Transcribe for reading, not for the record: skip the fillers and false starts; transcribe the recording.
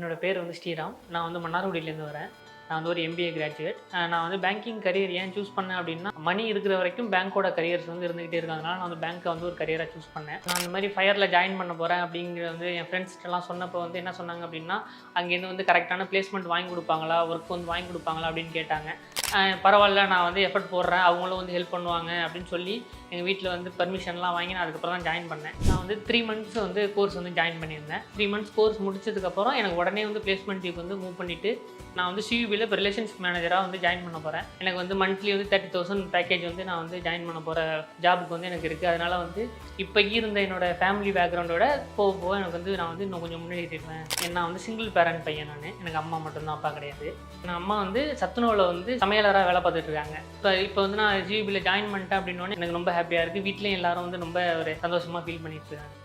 என்னோட பேர் வந்து ஸ்ரீராம். நான் வந்து மன்னார்குடியிலேருந்து வரேன். நான் வந்து ஒரு எம்பிஏ கிராஜுவேட். நான் வந்து பேங்கிங் கரியர் ஏன் சூஸ் பண்ணேன் அப்படின்னா, மணி இருக்கிற வரைக்கும் பேங்க்கோட கரியர்ஸ் வந்து இருந்துகிட்டே இருக்கிறதுனால நான் வந்து பேங்க்கை வந்து ஒரு கரியராக சூஸ் பண்ணேன். நான் இந்த மாதிரி ஃபயரில் ஜாயின் பண்ண போகிறேன் அப்படிங்கிற வந்து என் ஃப்ரெண்ட்ஸ்கிட்டலாம் சொன்னப்போ வந்து என்ன சொன்னாங்க அப்படின்னா, அங்கேருந்து வந்து கரெக்டான பிளேஸ்மெண்ட் வாங்கி கொடுப்பாங்களா, ஒர்க் வந்து வாங்கி கொடுப்பாங்களா அப்படின்னு கேட்டாங்க. பரவாயில்ல, நான் வந்து எஃபர்ட் போடுறேன், அவங்களும் வந்து ஹெல்ப் பண்ணுவாங்க அப்படின்னு சொல்லி எங்கள் வீட்டில் வந்து பர்மிஷன்லாம் வாங்கி நான் அதுக்கப்புறம் தான் ஜாயின் பண்ணேன். நான் வந்து 3 மந்த்ஸ் வந்து கோர்ஸ் வந்து ஜாயின் பண்ணியிருந்தேன். 3 மந்த்ஸ் கோர்ஸ் முடிச்சதுக்கப்புறம் எனக்கு உடனே வந்து பிளேஸ்மெண்ட்டுக்கு வந்து மூவ் பண்ணிவிட்டு நான் வந்து சியூபியில் இப்போ ரிலேஷன்ஷிப் மேனேஜராக வந்து ஜாயின் பண்ண போகிறேன். எனக்கு வந்து மந்த்லி வந்து 30,000 பேக்கேஜ் வந்து நான் வந்து ஜாயின் பண்ண போகிற ஜாபுக்கு வந்து எனக்கு இருக்குது. அதனால் வந்து இப்போ இருந்த என்னோட ஃபேமிலி பேக்ரவுண்டோட போக எனக்கு வந்து நான் வந்து இன்னும் கொஞ்சம் முன்னேறிடுவேன். நான் வந்து சிங்கிள் பேரண்ட் பையன். எனக்கு அம்மா மட்டும்தான், அப்பா கிடையாது. என் அம்மா வந்து சத்துணவில் வந்து சமையலராக வேலை பார்த்துட்டு இருக்காங்க. இப்போ வந்து நான் ஜிபியில் ஜாயின் பண்ணிட்டேன் அப்படின்னோடனே எனக்கு ரொம்ப ஹாப்பியாக இருக்குது. வீட்லேயும் எல்லாரும் வந்து ரொம்ப ஒரு சந்தோஷமாக ஃபீல் பண்ணிட்டு இருக்காங்க.